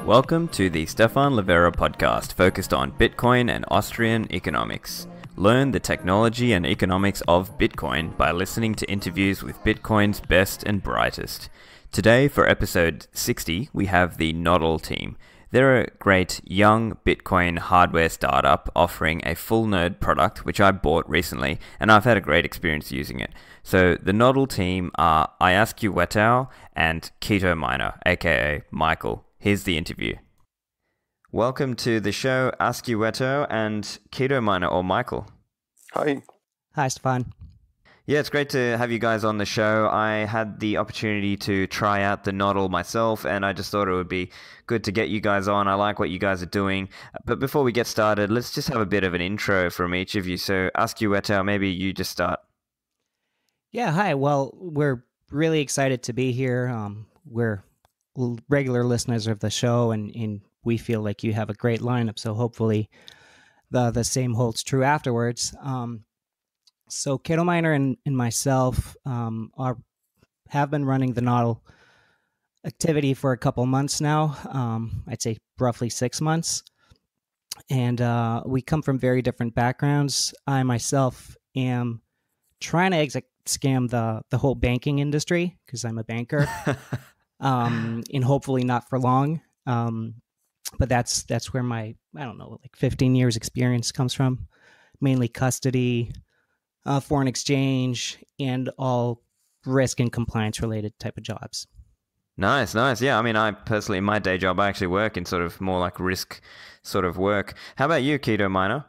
Welcome to the Stephan Livera podcast focused on Bitcoin and Austrian economics. Learn the technology and economics of Bitcoin by listening to interviews with Bitcoin's best and brightest. Today, for episode 60, we have the nodl team. They're a great young Bitcoin hardware startup offering a full node product, which I bought recently, and I've had a great experience using it. So the nodl team are Askuwheteau and Ketominer, aka Michael. Here's the interview. Welcome to the show, Askuwheteau and Ketominer, or Michael. Hi. Hi, Stephan. Yeah, it's great to have you guys on the show. I had the opportunity to try out the nodl myself, and I just thought it would be good to get you guys on. I like what you guys are doing. But before we get started, let's just have a bit of an intro from each of you. So, Askuwheteau, maybe you just start. Yeah, hi. Well, we're really excited to be here. We're regular listeners of the show, and we feel like you have a great lineup, so hopefully the same holds true afterwards. So Ketominer and myself have been running the nodl activity for a couple months now. I'd say roughly 6 months. And we come from very different backgrounds. I myself am trying to scam the whole banking industry because I'm a banker. And hopefully not for long. But that's where my, 15 years experience comes from. Mainly custody, foreign exchange, and all risk and compliance related type of jobs. Nice. Yeah, I mean, I personally, in my day job, I actually work in sort of more like risk sort of work. How about you, Ketominer?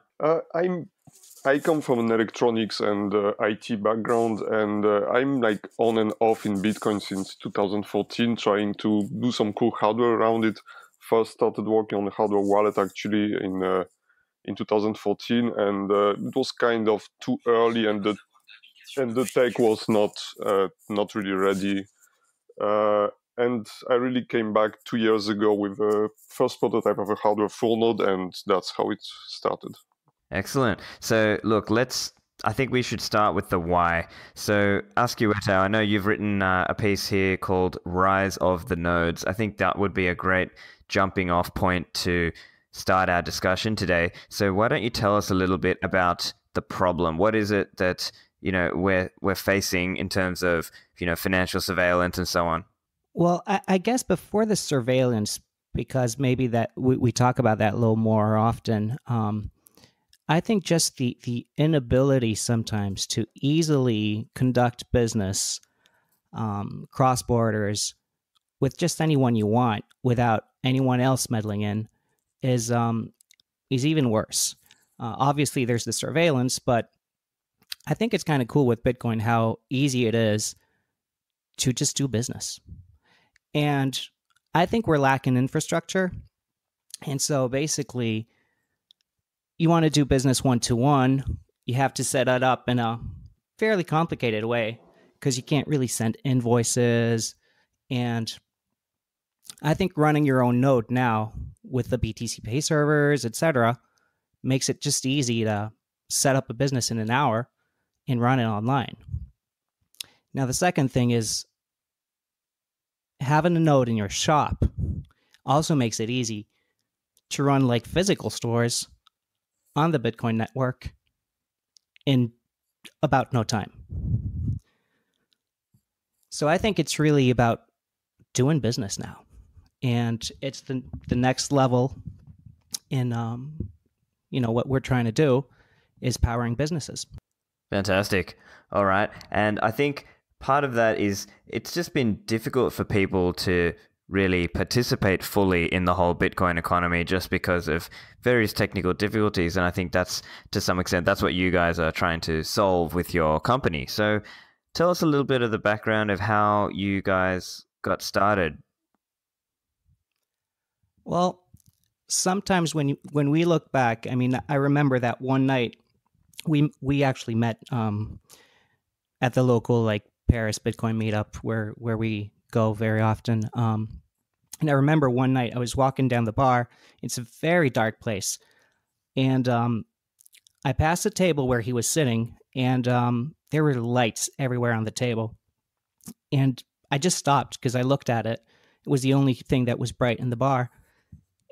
I come from an electronics and IT background, and I'm like on and off in Bitcoin since 2014, trying to do some cool hardware around it. First started working on the hardware wallet actually in 2014, and it was kind of too early, and the tech was not really ready. And I really came back 2 years ago with a first prototype of a hardware full node, and that's how it started. Excellent. So, look, I think we should start with the why. So, Askuwheteau, I know you've written a piece here called Rise of the Nodes. I think that would be a great jumping off point to start our discussion today. So, why don't you tell us a little bit about the problem? What is it that, we're facing in terms of, financial surveillance and so on? Well, I guess before the surveillance, because maybe that we talk about that a little more often, I think just the inability sometimes to easily conduct business cross borders with just anyone you want without anyone else meddling in is even worse. Obviously, there's the surveillance, but I think it's kind of cool with Bitcoin how easy it is to just do business. And I think we're lacking infrastructure. And so basically, you want to do business one-to-one, you have to set it up in a fairly complicated way because you can't really send invoices. And I think running your own node now with the BTC Pay servers, etc., makes it just easy to set up a business in an hour and run it online. Now, the second thing is having a node in your shop also makes it easy to run like physical stores on the Bitcoin network in about no time. So I think it's really about doing business now. And it's the next level in what we're trying to do is powering businesses. Fantastic. All right. And I think part of that is it's just been difficult for people to really participate fully in the whole Bitcoin economy just because of various technical difficulties. And I think that's, to some extent, that's what you guys are trying to solve with your company. So tell us a little bit of the background of how you guys got started. Well, sometimes when we look back, I mean, I remember that one night we actually met at the local like Paris Bitcoin meetup where we go very often. And I remember one night I was walking down the bar. It's a very dark place. And I passed a table where he was sitting, and there were lights everywhere on the table. And I just stopped because I looked at it. It was the only thing that was bright in the bar.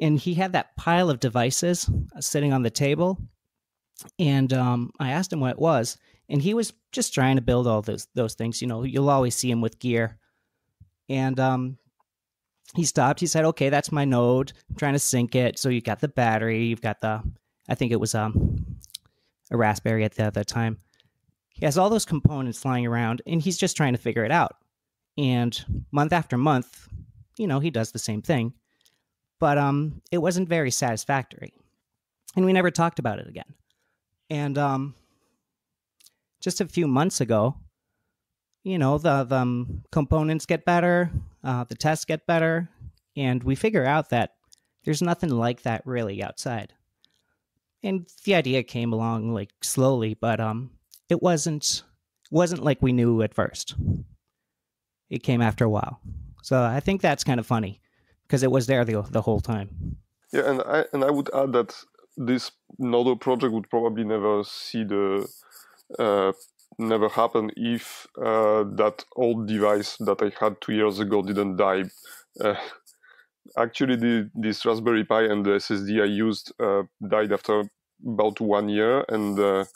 And he had that pile of devices sitting on the table. And I asked him what it was. And he was just trying to build all those things. You'll always see him with gear. And he stopped. He said, okay, that's my node. I'm trying to sync it. So you've got the battery. You've got I think it was a Raspberry at the time. He has all those components lying around, and he's just trying to figure it out. And month after month, he does the same thing. But it wasn't very satisfactory. And we never talked about it again. And just a few months ago, the components get better, the tests get better, and we figure out that there's nothing like that really outside. And the idea came along like slowly, but it wasn't like we knew at first. It came after a while. So I think that's kind of funny because it was there the whole time. Yeah, and I would add that this nodl project would probably never see never happen if that old device that I had 2 years ago didn't die. Actually, this Raspberry Pi and the SSD I used died after about 1 year, and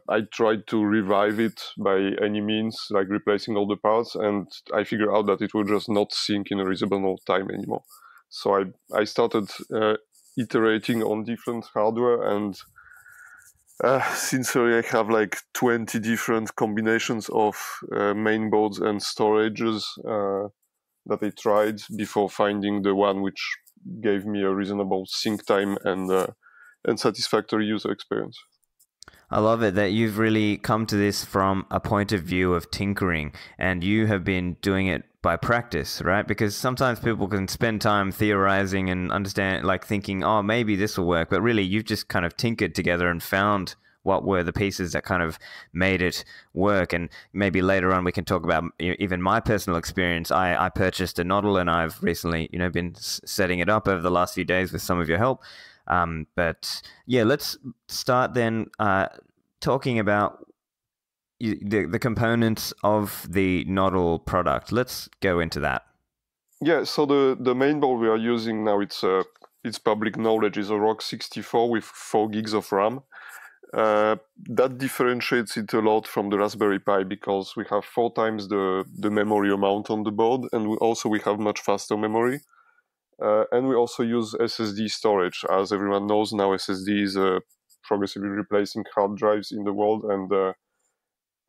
I tried to revive it by any means, like replacing all the parts, and I figured out that it will just not sync in a reasonable time anymore. So I started iterating on different hardware, and since I have like 20 different combinations of main boards and storages that I tried before finding the one which gave me a reasonable sync time and satisfactory user experience. I love it that you've really come to this from a point of view of tinkering, and you have been doing it by practice, right? Because sometimes people can spend time theorizing and understand, like thinking, oh, maybe this will work. But really, you've just kind of tinkered together and found what were the pieces that kind of made it work. And maybe later on we can talk about even my personal experience. I purchased a nodl, and I've recently, been setting it up over the last few days with some of your help. But yeah, let's start then talking about the components of the nodl product. Let's go into that. Yeah, so the main board we are using now, it's public knowledge, is a ROC64 with 4 gigs of RAM. That differentiates it a lot from the Raspberry Pi because we have 4 times the memory amount on the board, and we have much faster memory. And we also use SSD storage. As everyone knows now, SSD is progressively replacing hard drives in the world,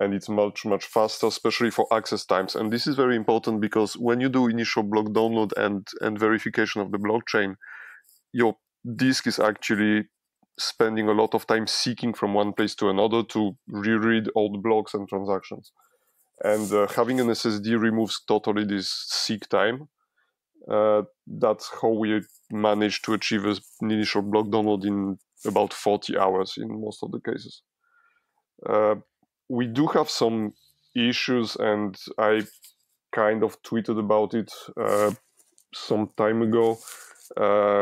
and it's much, much faster, especially for access times. And this is very important because when you do initial block download and verification of the blockchain, your disk is actually spending a lot of time seeking from one place to another to reread old blocks and transactions. And having an SSD removes totally this seek time. That's how we manage to achieve an initial block download in about 40 hours in most of the cases. We do have some issues, and I kind of tweeted about it some time ago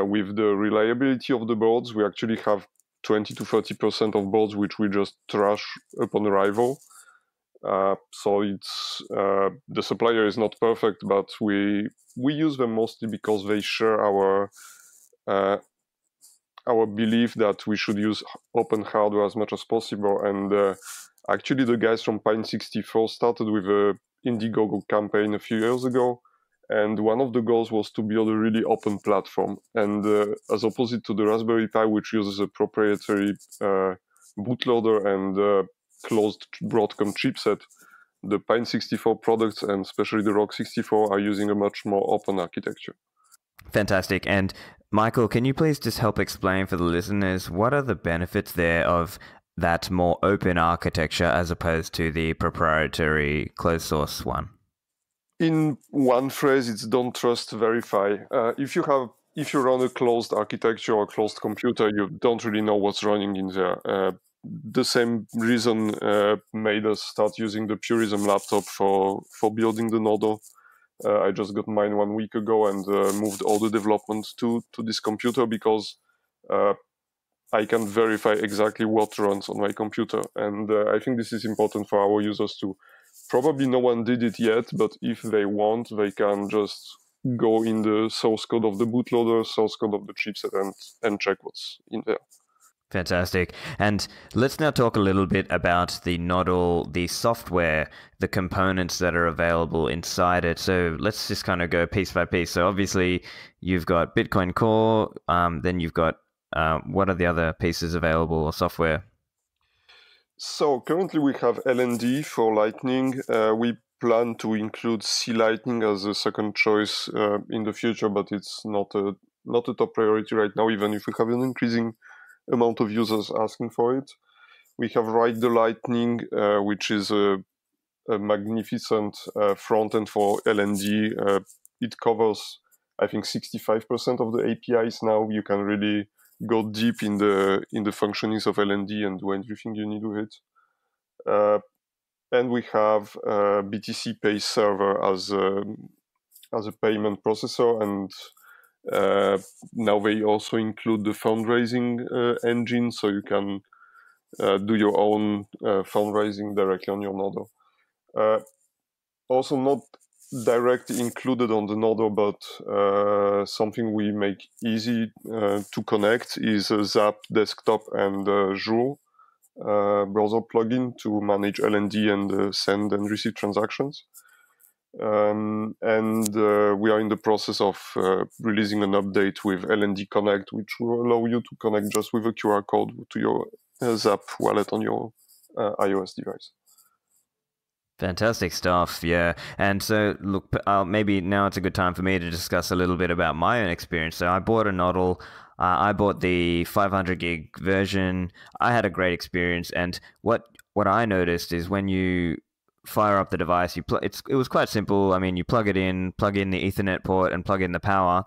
with the reliability of the boards. We actually have 20 to 30% of boards which we just trash upon arrival. So it's the supplier is not perfect, but we use them mostly because they share our belief that we should use open hardware as much as possible. And actually, the guys from Pine64 started with a Indiegogo campaign a few years ago, and one of the goals was to build a really open platform. And as opposite to the Raspberry Pi, which uses a proprietary bootloader and closed Broadcom chipset, the Pine64 products, and especially the ROC64, are using a much more open architecture. Fantastic. And Michael, can you please just help explain for the listeners what are the benefits there of that more open architecture as opposed to the proprietary closed source one? In one phrase, it's don't trust, verify. If you run a closed architecture or closed computer, you don't really know what's running in there. The same reason made us start using the Purism laptop for building the nodl. I just got mine 1 week ago and moved all the development to this computer because I can verify exactly what runs on my computer. And I think this is important for our users too. Probably no one did it yet, but if they want, they can just go in the source code of the bootloader, source code of the chipset, and check what's in there. Fantastic. And let's now talk a little bit about the nodl, the software, the components that are available inside it. So let's just kind of go piece by piece. So obviously you've got Bitcoin Core, then you've got, what are the other pieces available or software? So currently we have LND for Lightning. We plan to include C Lightning as a second choice in the future, but it's not a top priority right now, even if we have an increasing amount of users asking for it. We have Ride the Lightning, which is a magnificent front end for LND. It covers, I think, 65% of the APIs now. You can really go deep in the functionings of LND and do everything you need with it. And we have BTC Pay Server as a payment processor, and now they also include the fundraising engine, so you can do your own fundraising directly on your nodl. Also not directly included on the nodl, but something we make easy to connect is Zap Desktop and Joule browser plugin to manage LND and send and receive transactions. And we are in the process of releasing an update with LND Connect, which will allow you to connect just with a QR code to your Zap wallet on your iOS device. Fantastic stuff, yeah. And so, look, maybe now it's a good time for me to discuss a little bit about my own experience. So I bought a nodl. I bought the 500 gig version. I had a great experience, and what I noticed is when you fire up the device, it was quite simple. I mean, you plug in the Ethernet port, and plug in the power,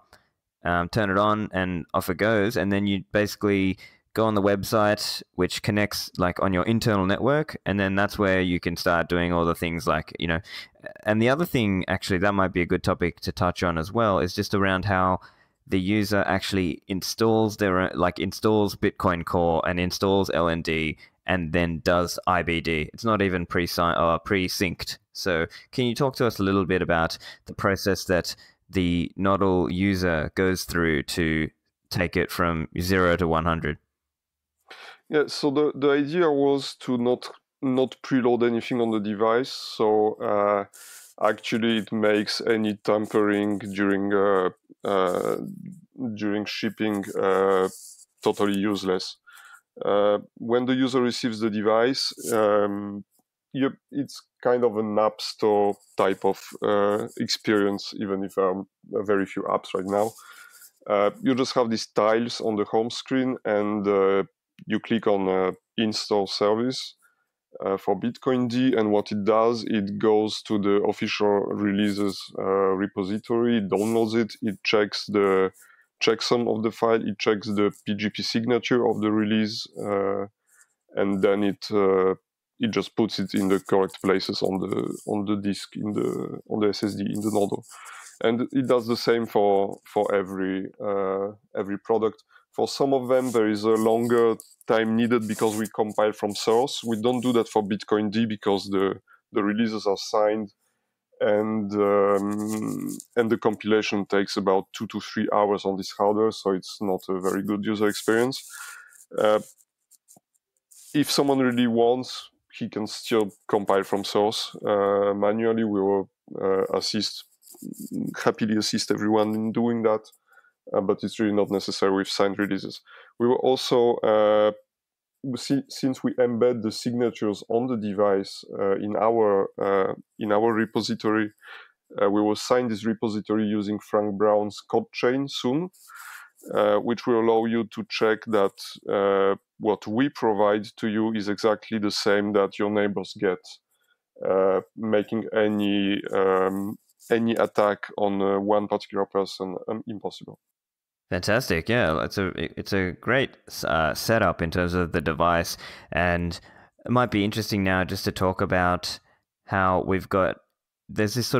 turn it on, and off it goes. And then you basically go on the website, which connects like on your internal network, and then that's where you can start doing all the things like, you know. And the other thing, actually, that might be a good topic to touch on as well, is just around how the user actually installs installs Bitcoin Core and installs LND and then does IBD. It's not even pre-synced. So can you talk to us a little bit about the process that the nodl user goes through to take it from 0 to 100? Yeah, so the idea was to not preload anything on the device. So actually, it makes any tampering during shipping totally useless. When the user receives the device, it's kind of an app store type of experience, even if there are very few apps right now. You just have these tiles on the home screen, and you click on install service for Bitcoin D, and what it does, it goes to the official releases repository, it downloads it, it checks the checksum of the file, it checks the PGP signature of the release, and then it just puts it in the correct places on the disk on the SSD in the nodl. And it does the same for every product. For some of them, there is a longer time needed because we compile from source. We don't do that for Bitcoin D because the releases are signed, and the compilation takes about 2 to 3 hours on this hardware, so it's not a very good user experience. If someone really wants, he can still compile from source manually. We will happily assist everyone in doing that. But it's really not necessary with signed releases. We will also, since we embed the signatures on the device in our repository, we will sign this repository using Frank Brown's code chain soon, which will allow you to check that what we provide to you is exactly the same that your neighbors get, making any attack on one particular person impossible. Fantastic, yeah. It's a great setup in terms of the device, and it might be interesting now just to talk about how there's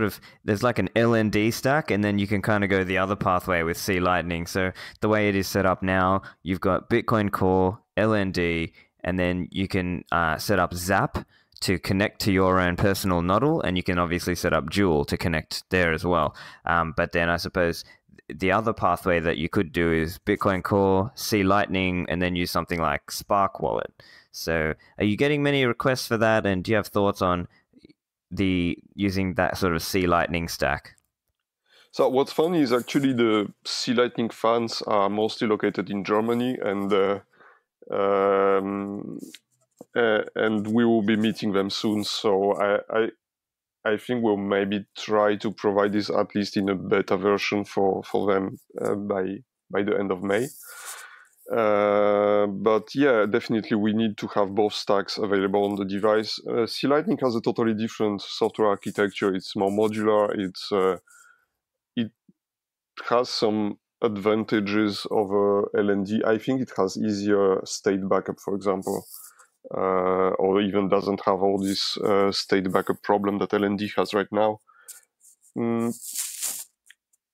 like an LND stack, and then you can kind of go the other pathway with C Lightning. So the way it is set up now, you've got Bitcoin Core, LND, and then you can set up Zap to connect to your own personal nodl, and you can obviously set up Joule to connect there as well. But then I suppose the other pathway that you could do is Bitcoin Core, C Lightning, and then use something like Spark Wallet. So are you getting many requests for that? And do you have thoughts on using that sort of C Lightning stack? So what's funny is actually the C Lightning fans are mostly located in Germany, and we will be meeting them soon. So I think we'll maybe try to provide this at least in a beta version for them by the end of May. But yeah, definitely we need to have both stacks available on the device. C Lightning has a totally different software architecture. It's more modular. It has some advantages over LND. I think it has easier state backup, for example, or even doesn't have all this state backup problem that LND has right now.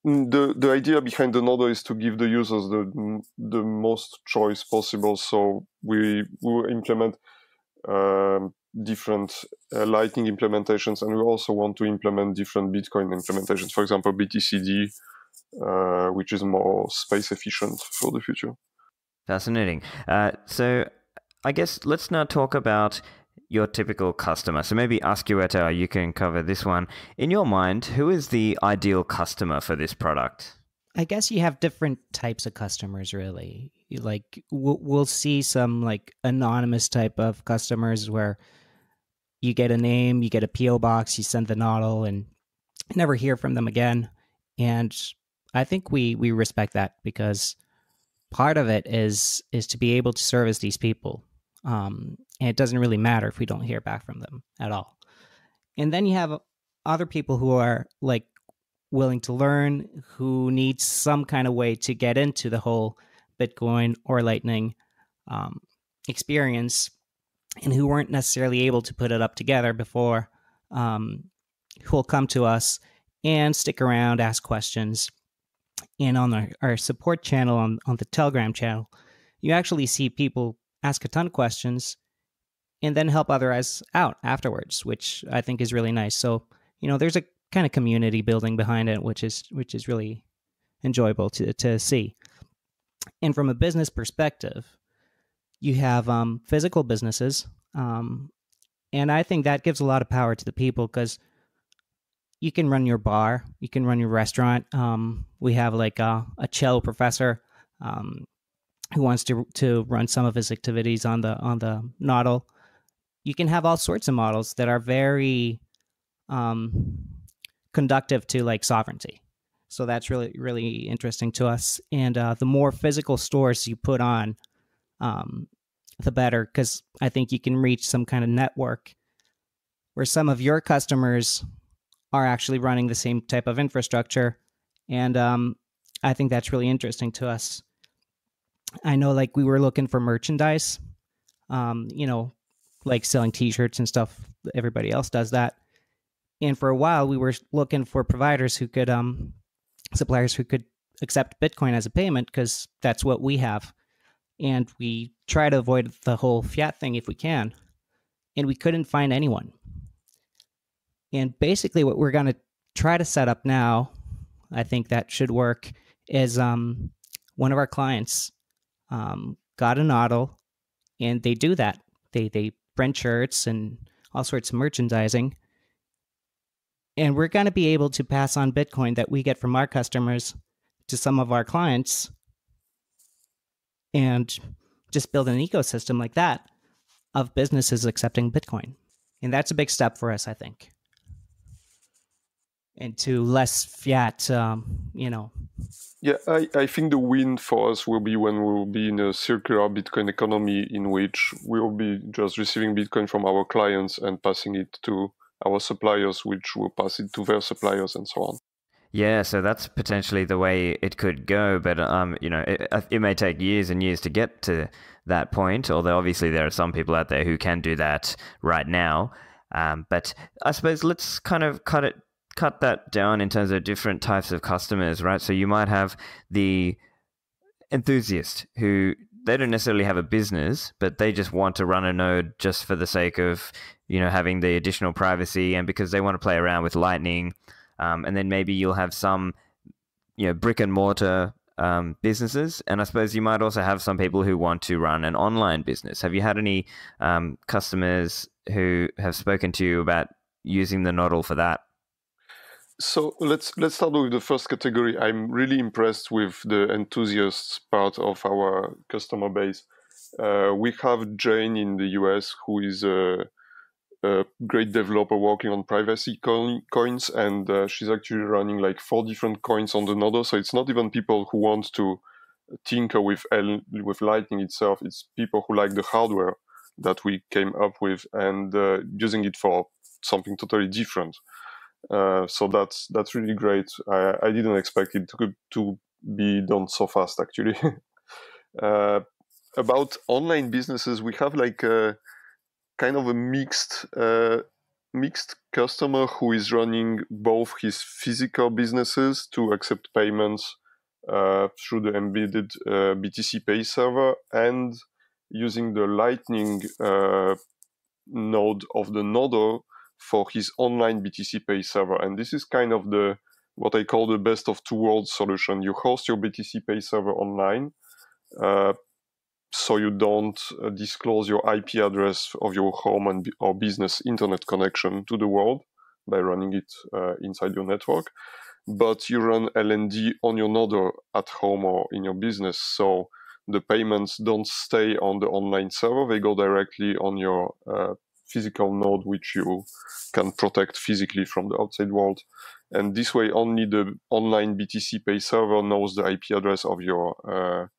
The idea behind the nodl is to give the users the most choice possible. So we will implement different Lightning implementations, and we also want to implement different Bitcoin implementations. For example, BTCD, which is more space efficient for the future. Fascinating. So I guess let's now talk about your typical customer. So maybe Askuwheteau, you can cover this one. In your mind, who is the ideal customer for this product? I guess you have different types of customers, really. Like we'll see some like anonymous type of customers where you get a name, you get a PO box, you send the nodl, and never hear from them again. And I think we respect that, because part of it is to be able to service these people. And it doesn't really matter if we don't hear back from them at all. And then you have other people who are like willing to learn, who need some kind of way to get into the whole Bitcoin or Lightning experience, and who weren't necessarily able to put it up together before, who will come to us and stick around, ask questions. And on our support channel, on the Telegram channel, you actually see people ask a ton of questions and then help others out afterwards, which I think is really nice. So, there's a kind of community building behind it, which is really enjoyable to see. And from a business perspective, you have physical businesses, and I think that gives a lot of power to the people, because you can run your bar, you can run your restaurant. We have like a cello professor who wants to run some of his activities on the nodl. You can have all sorts of models that are very conductive to like sovereignty. So that's really, really interesting to us. And the more physical stores you put on, the better, because I think you can reach some kind of network where some of your customers are actually running the same type of infrastructure. And I think that's really interesting to us. I know like we were looking for merchandise, like selling t-shirts and stuff. Everybody else does that. And for a while we were looking for providers who could, suppliers who could accept Bitcoin as a payment, because that's what we have. And we try to avoid the whole fiat thing if we can. And we couldn't find anyone. And basically what we're going to try to set up now, I think that should work, is one of our clients got a nodl, and they do that. They print shirts and all sorts of merchandising. And we're going to be able to pass on Bitcoin that we get from our customers to some of our clients, and just build an ecosystem like that of businesses accepting Bitcoin. And that's a big step for us, I think. Into less fiat, Yeah, I think the win for us will be when we will be in a circular Bitcoin economy, in which we will be just receiving Bitcoin from our clients and passing it to our suppliers, which will pass it to their suppliers, and so on. Yeah, so that's potentially the way it could go, but it may take years and years to get to that point. Although obviously there are some people out there who can do that right now. But I suppose let's kind of cut that down in terms of different types of customers, right? So you might have the enthusiast who they don't necessarily have a business, but they just want to run a node just for the sake of, having the additional privacy and because they want to play around with Lightning. And then maybe you'll have some, brick and mortar businesses. And I suppose you might also have some people who want to run an online business. Have you had any customers who have spoken to you about using the nodl for that? So let's start with the first category. I'm really impressed with the enthusiasts part of our customer base. We have Jane in the US, who is a great developer working on privacy coins, and she's actually running like 4 different coins on the nodl. So it's not even people who want to tinker with Lightning itself. It's people who like the hardware that we came up with and using it for something totally different. So that's really great. I didn't expect it to be done so fast, actually. About online businesses, we have like a kind of a mixed customer who is running both his physical businesses to accept payments through the embedded BTC Pay server and using the Lightning node of the nodl for his online BTC Pay server. And this is kind of what I call the best of 2 worlds solution. You host your BTC Pay server online, so you don't disclose your IP address of your home or business internet connection to the world by running it inside your network. But you run LND on your nodl at home or in your business. So the payments don't stay on the online server. They go directly on your physical node, which you can protect physically from the outside world. And this way, only the online BTC Pay server knows the IP address of your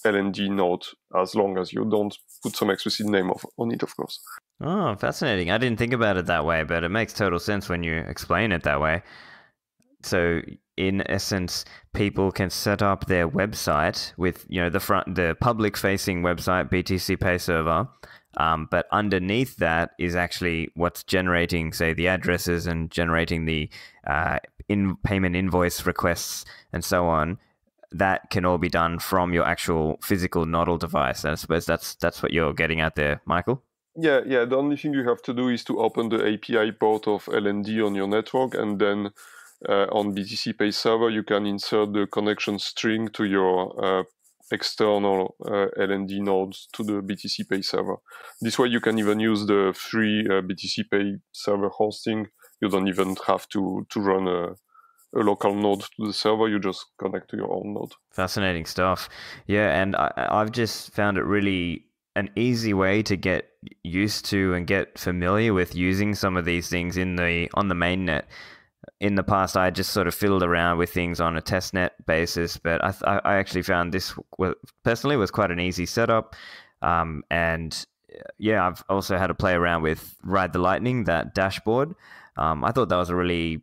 LND node, as long as you don't put some explicit name on it, of course. Oh, fascinating. I didn't think about it that way, but it makes total sense when you explain it that way. So in essence, people can set up their website with, the public-facing website, BTC Pay server, but underneath that is actually what's generating, say, the addresses and generating the payment invoice requests and so on. That can all be done from your actual physical nodl device. And I suppose that's what you're getting at there, Michael? Yeah. The only thing you have to do is to open the API port of LND on your network, and then on BTC Pay server, you can insert the connection string to your external LND nodes to the BTC Pay server. This way, you can even use the free BTC Pay server hosting. You don't even have to run a local node to the server. You just connect to your own node. Fascinating stuff. Yeah, and I've just found it really an easy way to get used to and get familiar with using some of these things on the mainnet. In the past, I just sort of fiddled around with things on a testnet basis, but I actually found this personally was quite an easy setup. And yeah, I've also had to play around with Ride the Lightning, that dashboard. I thought that was a really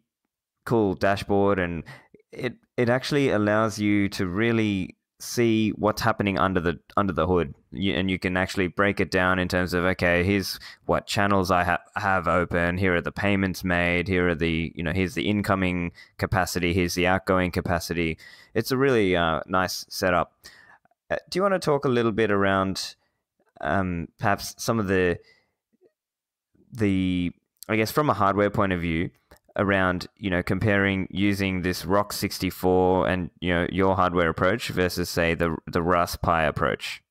cool dashboard, and it actually allows you to really see what's happening under the hood, and you can actually break it down in terms of, okay, here's what channels I have open, here are the payments made, here are the here's the incoming capacity, here's the outgoing capacity. It's a really nice setup. Do you want to talk a little bit around perhaps some of the I guess from a hardware point of view, around comparing using this ROC64 and your hardware approach versus, say, the Raspberry Pi approach?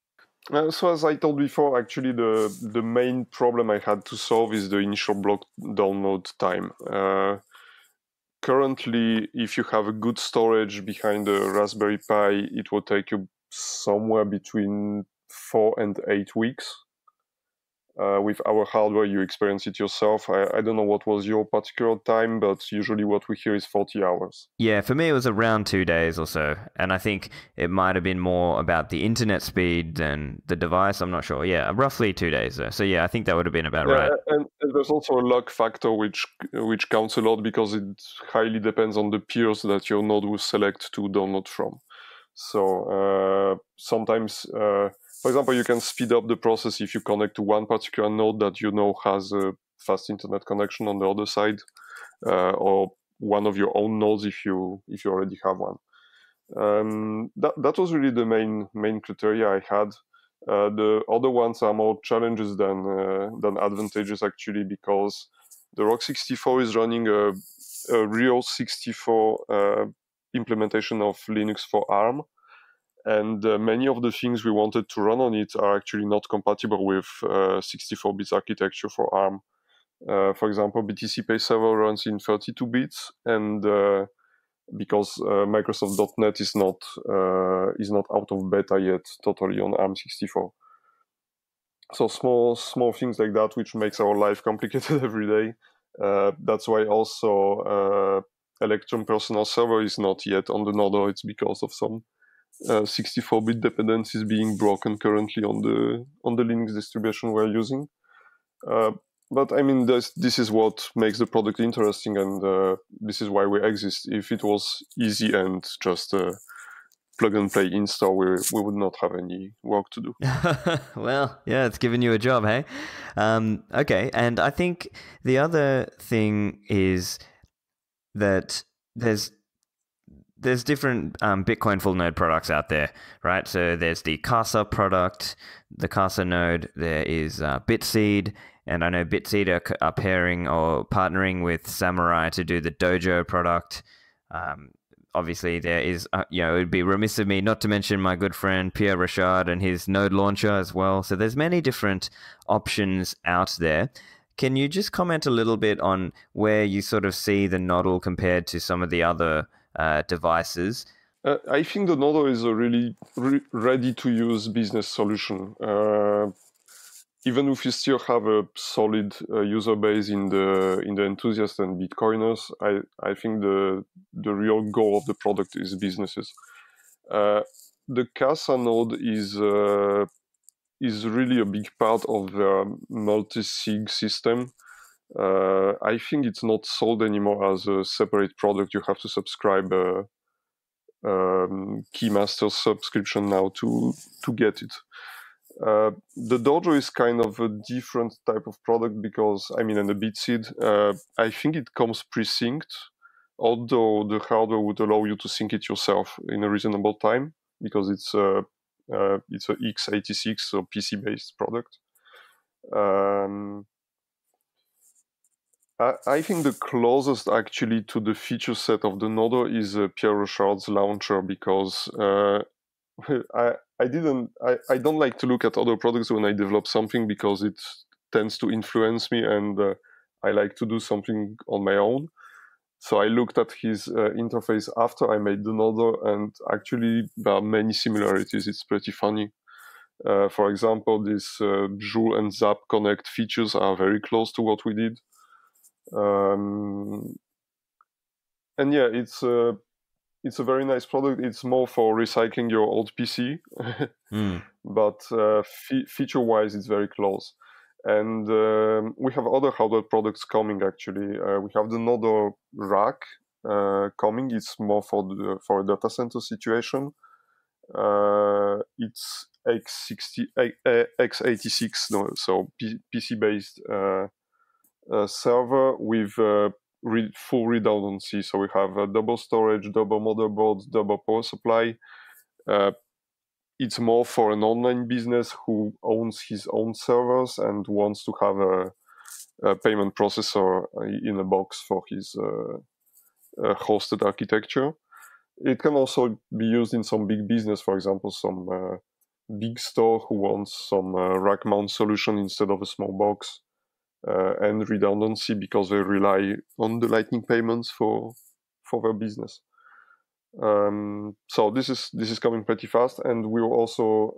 So as I told before, actually the main problem I had to solve is the initial block download time. Currently, if you have a good storage behind the Raspberry Pi, it will take you somewhere between 4 and 8 weeks. With our hardware, you experience it yourself. I don't know what was your particular time, but usually what we hear is 40 hours. Yeah, for me it was around 2 days or so. And I think it might have been more about the internet speed than the device. I'm not sure. Yeah, roughly 2 days though. So yeah, I think that would have been about right. And there's also a luck factor which counts a lot, because it highly depends on the peers that your node will select to download from. So sometimes... for example, you can speed up the process if you connect to one particular node that has a fast internet connection on the other side, or one of your own nodes if you already have one. That was really the main criteria I had. The other ones are more challenges than advantages, actually, because the Rock64 is running a real 64 implementation of Linux for ARM, and many of the things we wanted to run on it are actually not compatible with 64-bit architecture for ARM. For example, BTC Pay Server runs in 32 bits, and because Microsoft.NET is not out of beta yet totally on ARM64. So small things like that, which makes our life complicated every day. That's why also Electron Personal Server is not yet on the nodl. It's because of some 64-bit dependencies being broken currently on the Linux distribution we're using. But I mean, this is what makes the product interesting, and this is why we exist. If it was easy and just plug and play install, we would not have any work to do. Well, yeah, it's given you a job, hey? Okay, and I think the other thing is that there's different Bitcoin full node products out there, right? So there's the Casa product, the Casa node. There is Bitseed, and I know Bitseed are pairing or partnering with Samurai to do the Dojo product. Obviously, there is, it would be remiss of me not to mention my good friend Pierre Richard and his node launcher as well. So there's many different options out there. Can you just comment a little bit on where you sort of see the nodl compared to some of the other devices? I think the nodl is a really ready-to-use business solution. Even if you still have a solid user base in the enthusiasts and Bitcoiners, I think the real goal of the product is businesses. The Casa node is really a big part of the multi-sig system. I think it's not sold anymore as a separate product. You have to subscribe Keymaster subscription now to get it. The Dojo is kind of a different type of product because, I mean, and the Bitseed, I think it comes pre-synced, although the hardware would allow you to sync it yourself in a reasonable time because it's a x86, so PC-based product. I think the closest actually to the feature set of the nodl is Pierre Richard's launcher because I don't like to look at other products when I develop something because it tends to influence me, and I like to do something on my own. So I looked at his interface after I made the nodl, and actually there are many similarities. It's pretty funny. For example, this Joule and Zap Connect features are very close to what we did. And yeah, it's a very nice product. It's more for recycling your old PC, but feature-wise, it's very close. And we have other hardware products coming. Actually, we have the nodl rack coming. It's more for a data center situation. It's x86, so PC-based server with full redundancy. So we have double storage, double motherboards, double power supply. It's more for an online business who owns his own servers and wants to have a payment processor in a box for his hosted architecture. It can also be used in some big business, for example, some big store who wants some rack mount solution instead of a small box. And redundancy because they rely on the Lightning payments for their business. So this is coming pretty fast, and we will also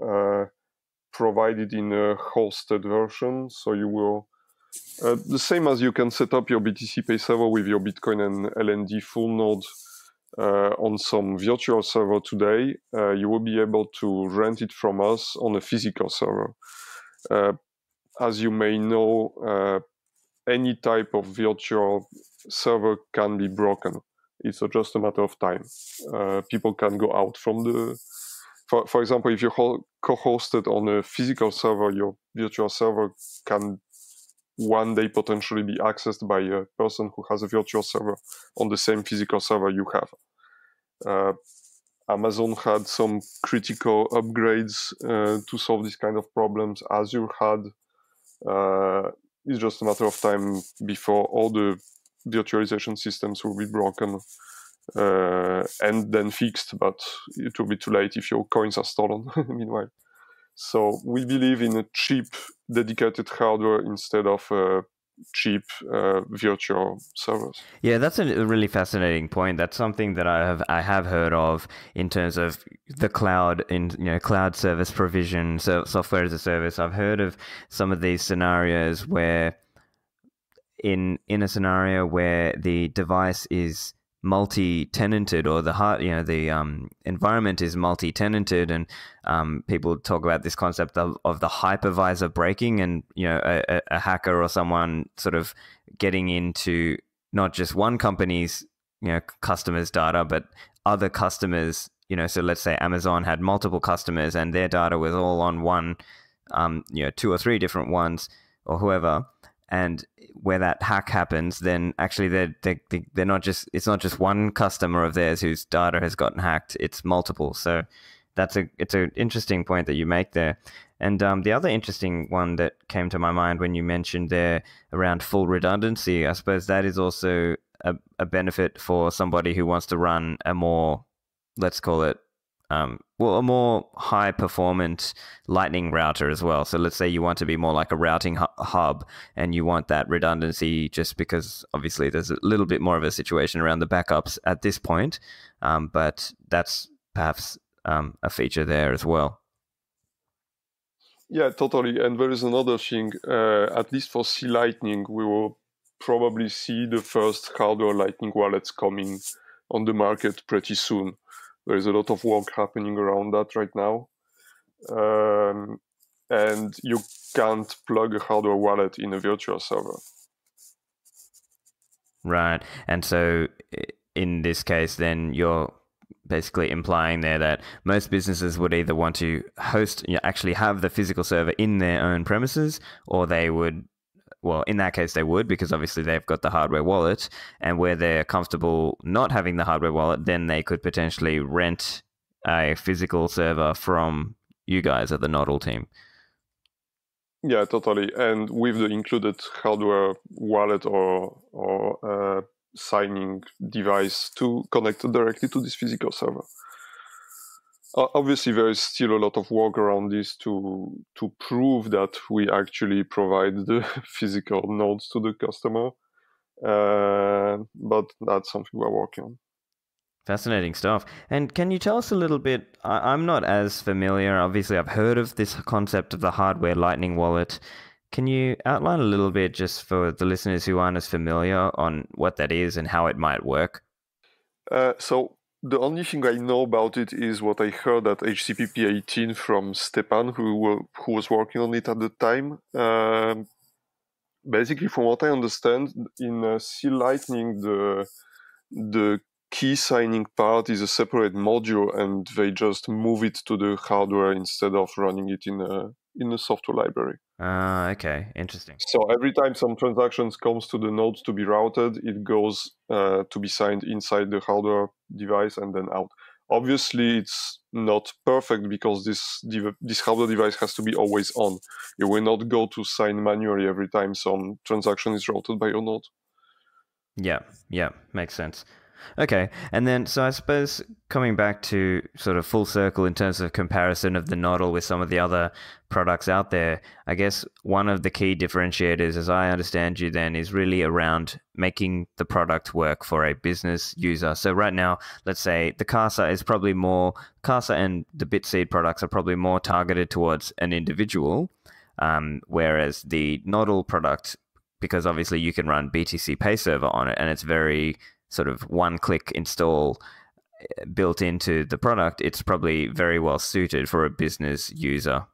provide it in a hosted version. So you will the same as you can set up your BTC Pay server with your Bitcoin and LND full node on some virtual server today. You will be able to rent it from us on a physical server. As you may know, any type of virtual server can be broken. It's just a matter of time. People can go out from the... For example, if you're co-hosted on a physical server, your virtual server can one day potentially be accessed by a person who has a virtual server on the same physical server you have. Amazon had some critical upgrades to solve this kind of problems. Azure had. It's just a matter of time before all the virtualization systems will be broken and then fixed, but it will be too late if your coins are stolen meanwhile. So we believe in a cheap, dedicated hardware instead of cheap virtual servers. Yeah, that's a really fascinating point. That's something that I have heard of in terms of the cloud, in cloud service provision, so software as a service. I've heard of some of these scenarios where in a scenario where the device is multi-tenanted, or the environment is multi-tenanted, and people talk about this concept of the hypervisor breaking, and a hacker or someone sort of getting into not just one company's customers' data, but other customers. So let's say Amazon had multiple customers and their data was all on one, 2 or 3 different ones, or whoever. And where that hack happens, then actually they're not just, it's not just one customer of theirs whose data has gotten hacked, it's multiple. So it's an interesting point that you make there. And the other interesting one that came to my mind when you mentioned there around full redundancy, I suppose that is also a benefit for somebody who wants to run a more, let's call it, a more high performant Lightning router as well. So let's say you want to be more like a routing hub, and you want that redundancy just because obviously there's a little bit more of a situation around the backups at this point. But that's perhaps a feature there as well. Yeah, totally. And there is another thing, at least for C Lightning, we will probably see the first hardware Lightning wallets coming on the market pretty soon. There is a lot of work happening around that right now. And you can't plug a hardware wallet in a virtual server. Right. And so in this case, then you're basically implying there that most businesses would either want to host, actually have the physical server in their own premises, or they would, well, in that case, they would, because obviously they've got the hardware wallet, and where they're comfortable not having the hardware wallet, then they could potentially rent a physical server from you guys at the Nodl team. Yeah, totally. And with the included hardware wallet or signing device to connect directly to this physical server. Obviously, there is still a lot of work around this to prove that we actually provide the physical nodes to the customer. But that's something we're working on. Fascinating stuff. And can you tell us a little bit? I'm not as familiar. Obviously, I've heard of this concept of the hardware Lightning wallet. Can you outline a little bit, just for the listeners who aren't as familiar, on what that is and how it might work? So the only thing I know about it is what I heard at HCPP 18 from Stephan, who was working on it at the time. Basically, from what I understand, in C Lightning, the key signing part is a separate module, and they just move it to the hardware instead of running it in a software library. Okay, interesting. So every time some transactions comes to the nodes to be routed, it goes to be signed inside the hardware device and then out. Obviously, it's not perfect because this hardware device has to be always on. You will not go to sign manually every time some transaction is routed by your node. Yeah, makes sense. Okay, and then so I suppose coming back to sort of full circle in terms of comparison of the Nodl with some of the other products out there, I guess one of the key differentiators, as I understand you then, is really around making the product work for a business user. So right now, let's say the Casa and the Bitseed products are probably more targeted towards an individual, whereas the Nodl product, because obviously you can run BTC Pay Server on it, and it's very sort of one-click install built into the product, it's probably very well suited for a business user.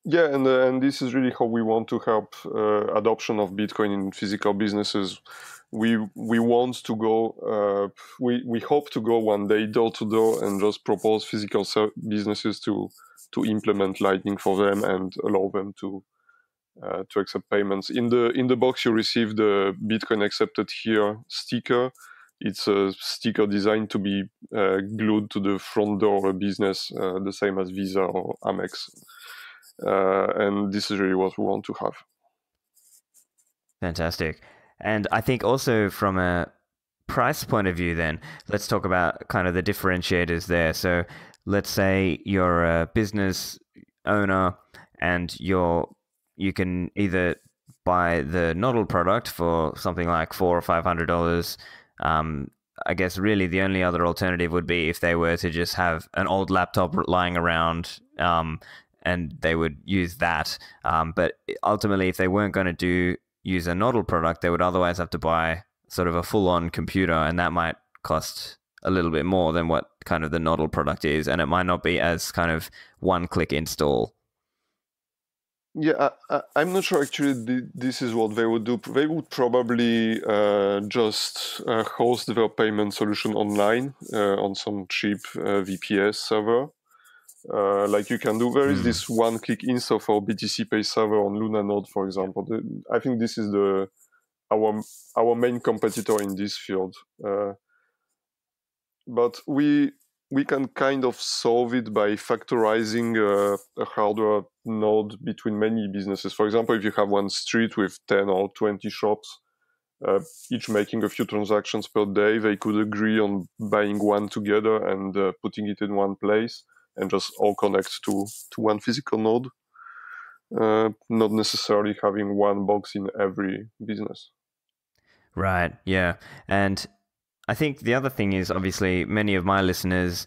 Yeah, and this is really how we want to help adoption of Bitcoin in physical businesses. We want to go. We hope to go one day door to door and just propose physical businesses to implement Lightning for them and allow them to accept payments. In the box, you receive the Bitcoin accepted here sticker, it's a sticker designed to be glued to the front door of a business, the same as Visa or Amex. And this is really what we want to have. Fantastic. And I think also from a price point of view, then let's talk about kind of the differentiators there. So let's say you're a business owner and you can either buy the nodl product for something like $400 or $500. I guess really the only other alternative would be if they were to just have an old laptop lying around, and they would use that. But ultimately, if they weren't going to use a nodl product, they would otherwise have to buy sort of a full-on computer, and that might cost a little bit more than what kind of the nodl product is, and it might not be as kind of one-click install. Yeah, I'm not sure actually this is what they would do. They would probably just host their payment solution online on some cheap VPS server. Like you can do. There is this one-click install for BTC Pay server on Luna Node, for example. I think this is our main competitor in this field. But we can kind of solve it by factorizing a hardware node between many businesses. For example, if you have one street with 10 or 20 shops, each making a few transactions per day, they could agree on buying one together and putting it in one place and just all connect to one physical node, not necessarily having one box in every business. Right, yeah. And I think the other thing is, obviously, many of my listeners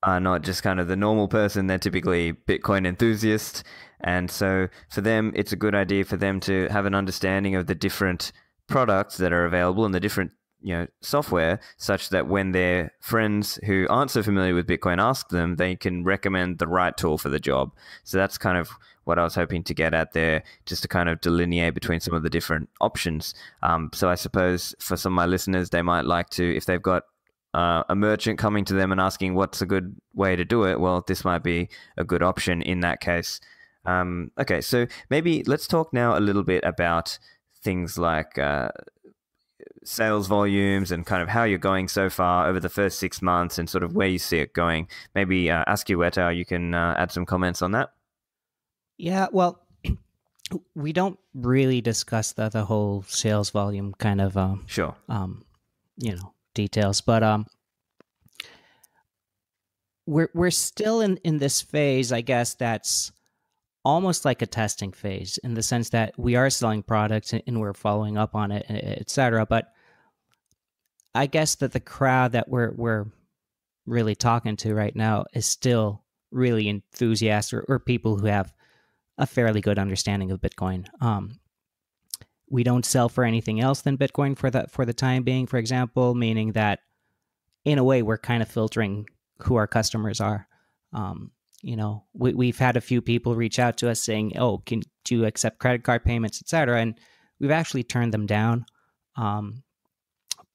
are not just kind of the normal person. They're typically Bitcoin enthusiasts. And so for them, it's a good idea for them to have an understanding of the different products that are available and the different software, such that when their friends who aren't so familiar with Bitcoin ask them, they can recommend the right tool for the job. So that's kind of what I was hoping to get at there, just to kind of delineate between some of the different options. So I suppose for some of my listeners, they might like to, if they've got a merchant coming to them and asking what's a good way to do it, well, this might be a good option in that case. Okay, so maybe let's talk now a little bit about things like sales volumes and kind of how you're going so far over the first 6 months and sort of where you see it going. Maybe Askuwheteau, you can add some comments on that. Yeah, well, we don't really discuss the whole sales volume kind of sure details, but we're still in this phase, I guess, that's almost like a testing phase, in the sense that we are selling products and we're following up on it, etc. But I guess that the crowd that we're really talking to right now is still really enthusiasts or people who have a fairly good understanding of Bitcoin. We don't sell for anything else than Bitcoin for the time being, for example, meaning that in a way we're kind of filtering who our customers are. We've had a few people reach out to us saying, "Oh, do you accept credit card payments, etc.?" And we've actually turned them down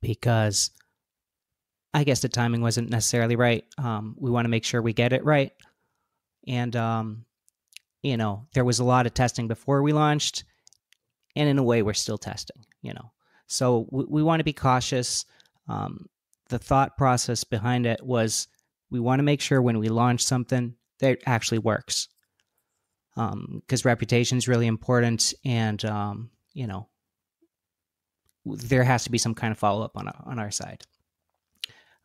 because I guess the timing wasn't necessarily right. We want to make sure we get it right, and there was a lot of testing before we launched, and in a way, we're still testing. So we want to be cautious. The thought process behind it was we want to make sure when we launch something that it actually works, because reputation is really important, and there has to be some kind of follow up on our side.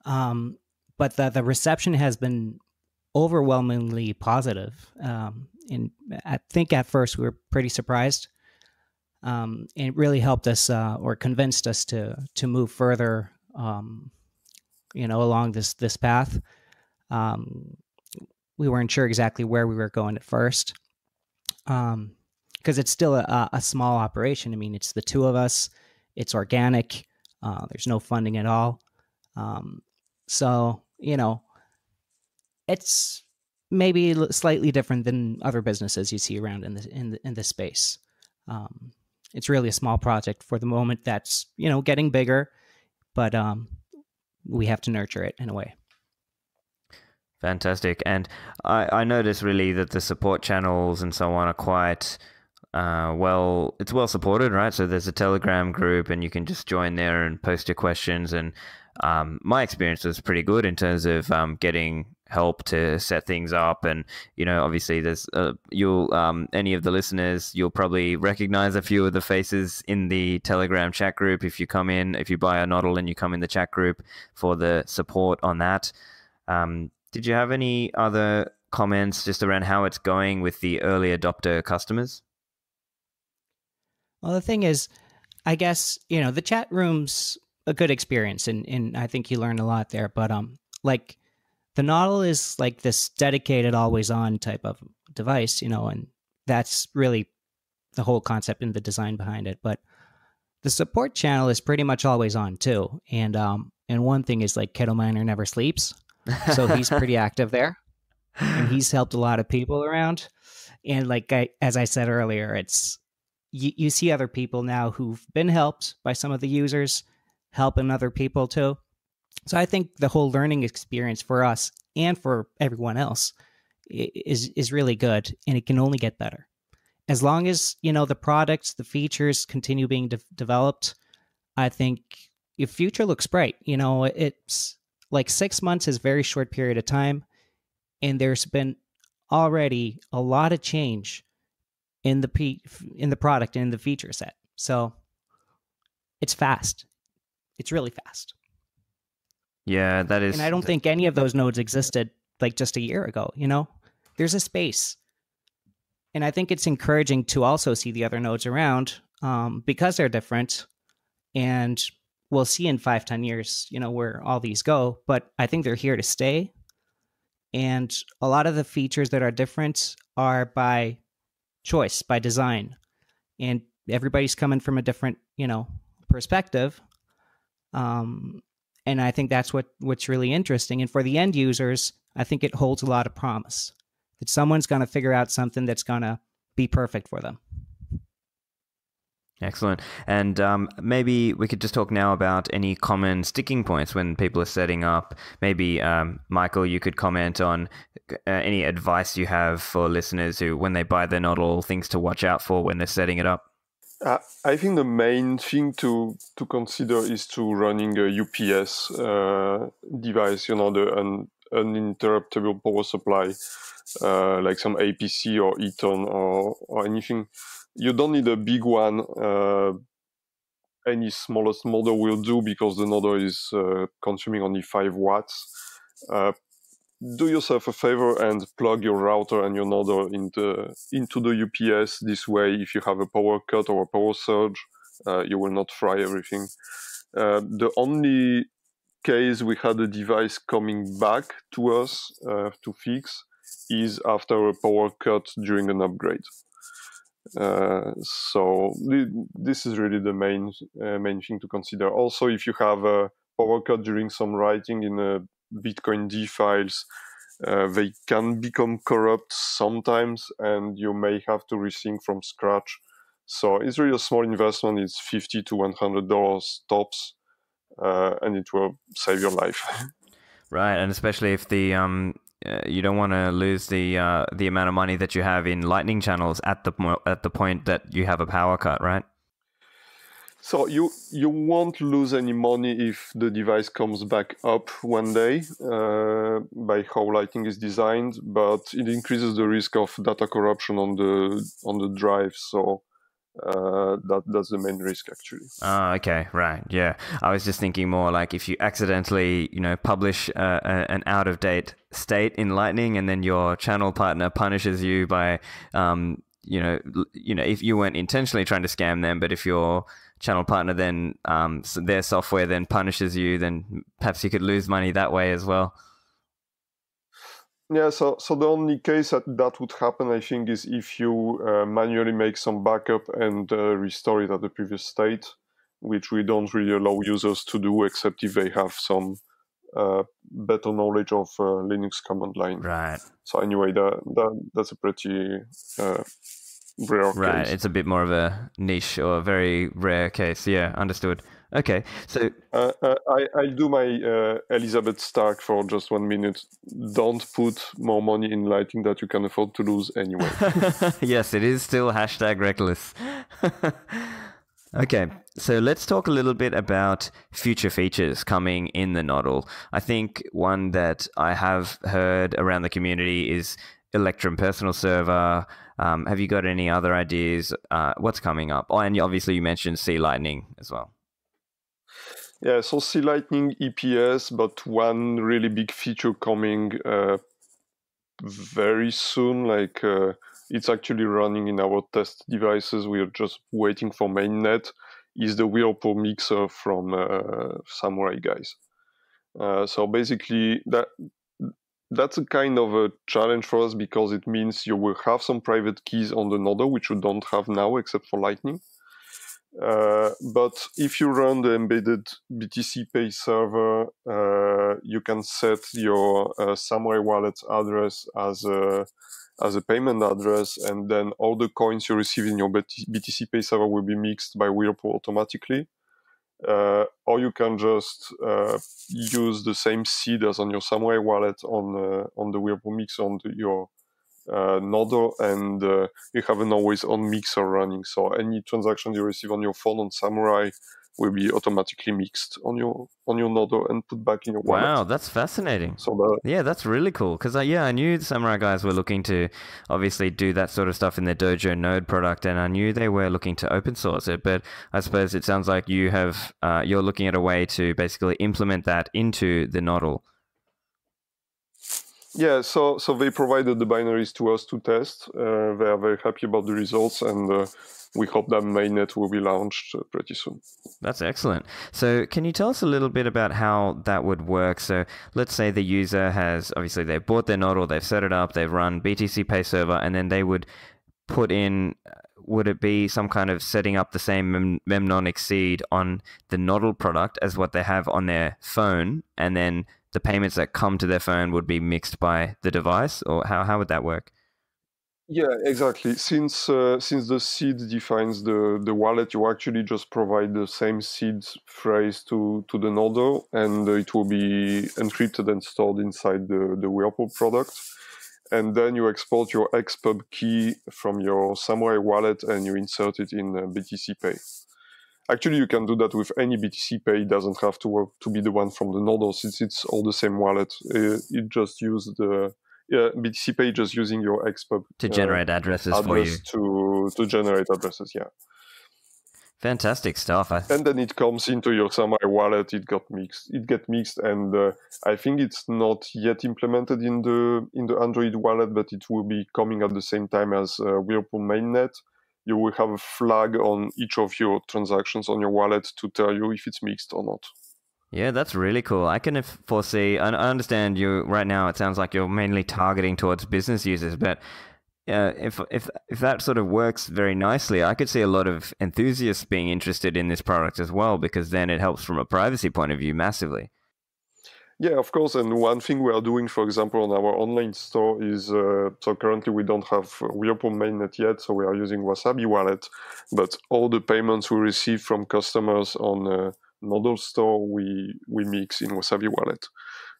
But the reception has been overwhelmingly positive, and I think at first we were pretty surprised. And it really helped us or convinced us to move further, along this path. We weren't sure exactly where we were going at first, because it's still a small operation. I mean, it's the two of us. It's organic. There's no funding at all. So it's maybe slightly different than other businesses you see around in this space. It's really a small project for the moment that's getting bigger, but we have to nurture it in a way. Fantastic. And I noticed really that the support channels and so on are quite it's well supported, right? So there's a Telegram group and you can just join there and post your questions. And my experience was pretty good in terms of getting help to set things up. And obviously there's you'll any of the listeners, you'll probably recognize a few of the faces in the Telegram chat group if you buy a nodl and you come in the chat group for the support on that. Did you have any other comments just around how it's going with the early adopter customers? Well, the thing is, I guess, the chat room's a good experience, and I think you learn a lot there. But like the nodl is like this dedicated, always on type of device, and that's really the whole concept and the design behind it. But the support channel is pretty much always on too. And one thing is like Ketominer never sleeps, so he's pretty active there, and he's helped a lot of people around. And like as I said earlier, it's you see other people now who've been helped by some of the users helping other people too. So I think the whole learning experience for us and for everyone else is really good, and it can only get better. As long as, the products, the features continue being developed, I think your future looks bright. It's like 6 months is a very short period of time, and there's been already a lot of change in the product and in the feature set. So it's fast. It's really fast. Yeah, that is. And I don't think any of those nodes existed like just a year ago. There's a space. And I think it's encouraging to also see the other nodes around because they're different. And we'll see in 5-10 years, where all these go. But I think they're here to stay. And a lot of the features that are different are by choice, by design. And everybody's coming from a different, perspective. And I think that's what's really interesting. And for the end users, I think it holds a lot of promise that someone's going to figure out something that's going to be perfect for them. Excellent. And maybe we could just talk now about any common sticking points when people are setting up. Maybe, Michael, you could comment on any advice you have for listeners who, when they buy their nodl, things to watch out for when they're setting it up. I think the main thing to consider is to running a UPS device, the uninterruptible power supply, like some APC or Eton or anything. You don't need a big one. Any smallest model will do because the nodl is consuming only 5 watts. Do yourself a favor and plug your router and your nodl into the UPS. This way, if you have a power cut or a power surge, you will not fry everything. The only case we had a device coming back to us to fix is after a power cut during an upgrade. So this is really the main thing to consider. Also, if you have a power cut during some writing in a Bitcoin D files, they can become corrupt sometimes, and you may have to resync from scratch. So it's really a small investment. It's $50 to $100 tops, and it will save your life. Right, and especially if the you don't want to lose the amount of money that you have in Lightning channels at the point that you have a power cut, right? So you won't lose any money if the device comes back up one day by how Lightning is designed, but it increases the risk of data corruption on the drive. So that's the main risk, actually. Oh, okay, right, yeah. I was just thinking more like if you accidentally, publish an out-of-date state in Lightning, and then your channel partner punishes you by, if you weren't intentionally trying to scam them, but if your channel partner then their software then punishes you, then perhaps you could lose money that way as well. Yeah, so the only case that would happen, I think, is if you manually make some backup and restore it at the previous state, which we don't really allow users to do, except if they have some better knowledge of Linux command line. Right. So anyway, that's a pretty rare right, case. It's a bit more of a niche or a very rare case. Yeah, understood. Okay, so I'll do my Elizabeth Stark for just 1 minute. Don't put more money in Lightning that you can afford to lose anyway. Yes, it is still #reckless. Okay, so let's talk a little bit about future features coming in the nodl. I think one that I have heard around the community is Electrum Personal Server. Have you got any other ideas? What's coming up? Oh, and obviously you mentioned Sea Lightning as well. Yeah, so Sea Lightning EPS, but one really big feature coming very soon, it's actually running in our test devices. We are just waiting for Mainnet, is the Whirlpool mixer from Samurai guys. So basically that's a kind of a challenge for us because it means you will have some private keys on the nodl, which you don't have now except for Lightning. But if you run the embedded BTC Pay server, you can set your Samurai wallet address as a payment address, and then all the coins you receive in your BTC Pay server will be mixed by Whirlpool automatically. Or you can just use the same seed as on your Samurai wallet on the Whirlpool mixer on your nodl, and you have an always-on mixer running. So any transaction you receive on your phone on Samurai will be automatically mixed on your nodl and put back in your wallet. Wow, that's fascinating. So yeah, that's really cool. Because I knew the Samurai guys were looking to obviously do that sort of stuff in their Dojo Node product, and I knew they were looking to open source it. But I suppose it sounds like you're looking at a way to basically implement that into the nodl. Yeah, so they provided the binaries to us to test. They are very happy about the results, and we hope that Mainnet will be launched pretty soon. That's excellent. So can you tell us a little bit about how that would work? So let's say the user has, obviously they've bought their nodl, they've set it up, they've run BTC Pay Server, and then they would put in, would it be some kind of setting up the same memnonic seed on the nodl product as what they have on their phone, and then the payments that come to their phone would be mixed by the device? Or how would that work? Yeah, exactly. Since the seed defines the wallet, you actually just provide the same seed phrase to the nodl, and it will be encrypted and stored inside the Whirlpool product. And then you export your XPub key from your Samurai wallet and you insert it in BTC Pay. Actually, you can do that with any BTC Pay. It doesn't have to be the one from the nodl, since it's all the same wallet. It just uses the BTC Pay, just using your XPub to generate addresses for you. To generate addresses, yeah. Fantastic stuff. And then it comes into your Samurai wallet. It gets mixed, and I think it's not yet implemented in the Android wallet, but it will be coming at the same time as Whirlpool Mainnet. You will have a flag on each of your transactions on your wallet to tell you if it's mixed or not. Yeah, that's really cool. I can foresee, I understand you right now, it sounds like you're mainly targeting towards business users, but if that sort of works very nicely, I could see a lot of enthusiasts being interested in this product as well, because then it helps from a privacy point of view massively. Yeah, of course. And one thing we are doing, for example, on our online store is, so currently we don't have Whirlpool Mainnet yet, so we are using Wasabi Wallet, but all the payments we receive from customers on nodl store, we mix in Wasabi Wallet.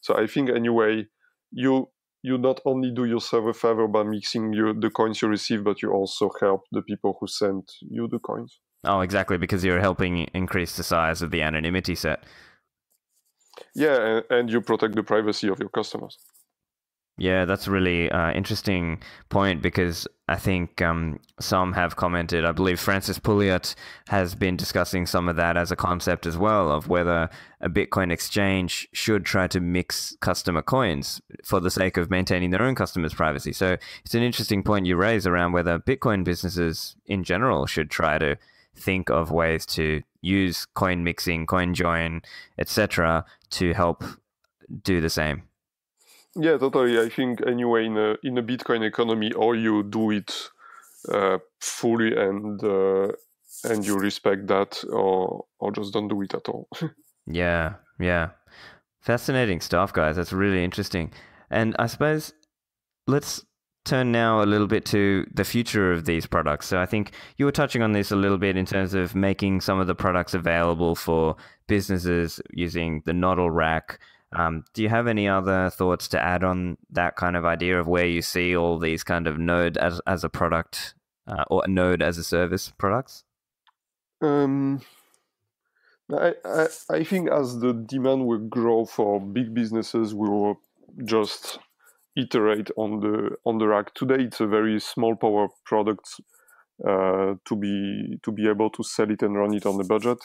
So I think anyway, you not only do yourself a favor by mixing the coins you receive, but you also help the people who send you the coins. Oh, exactly, because you're helping increase the size of the anonymity set. Yeah, and you protect the privacy of your customers. Yeah, that's a really interesting point, because I think some have commented, I believe Francis Pouliot has been discussing some of that as a concept as well, of whether a Bitcoin exchange should try to mix customer coins for the sake of maintaining their own customers' privacy. So it's an interesting point you raise around whether Bitcoin businesses in general should try to think of ways to use coin mixing, coin join, etc., to help do the same. Yeah, totally. I think anyway, in a Bitcoin economy, or you do it fully and you respect that, or just don't do it at all. Yeah. Fascinating stuff, guys. That's really interesting. And I suppose let's turn now a little bit to the future of these products. So I think you were touching on this a little bit in terms of making some of the products available for businesses using the nodl rack. Do you have any other thoughts to add on that kind of idea of where you see all these kind of node as a product or node as a service products? I think as the demand will grow for big businesses, we will just iterate on the rack. Today, it's a very small power product to be able to sell it and run it on the budget.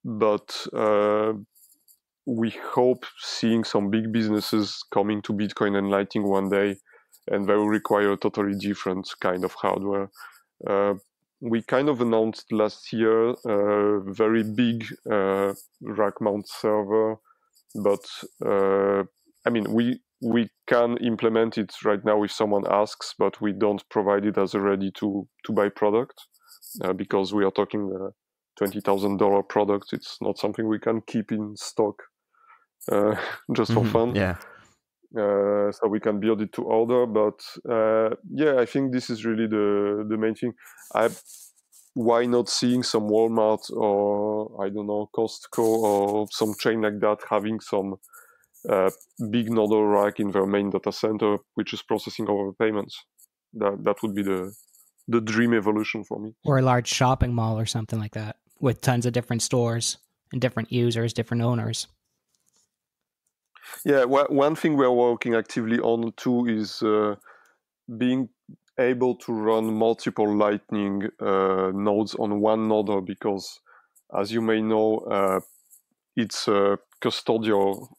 But we hope seeing some big businesses coming to Bitcoin and Lightning one day, and they will require a totally different kind of hardware. We kind of announced last year a very big rack mount server, but I mean, we can implement it right now if someone asks, but we don't provide it as a ready to buy product because we are talking $20,000 product. It's not something we can keep in stock just for fun. Yeah. So we can build it to order, but I think this is really the main thing. Why not seeing some Walmart or I don't know Costco or some chain like that having some big nodal rack in their main data center, which is processing all the payments? That would be the dream evolution for me. Or a large shopping mall or something like that with tons of different stores and different users, different owners. Yeah, one thing we're working actively on too is being able to run multiple Lightning nodes on one node, because as you may know, it's a custodial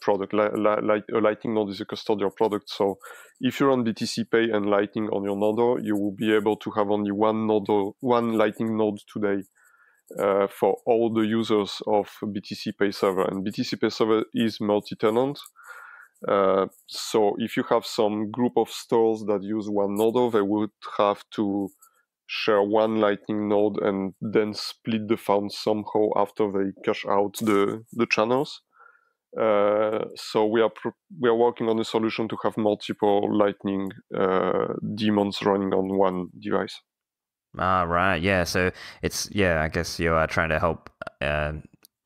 product. Like a Lightning node is a custodial product. So if you run BTC Pay and Lightning on your node, you will be able to have only one Lightning node today for all the users of BTC Pay server. And BTC Pay server is multi-tenant. So if you have some group of stores that use one node, they would have to share one Lightning node and then split the funds somehow after they cash out the channels. So we are working on a solution to have multiple Lightning daemons running on one device. Ah, right. Yeah. So I guess you are trying to help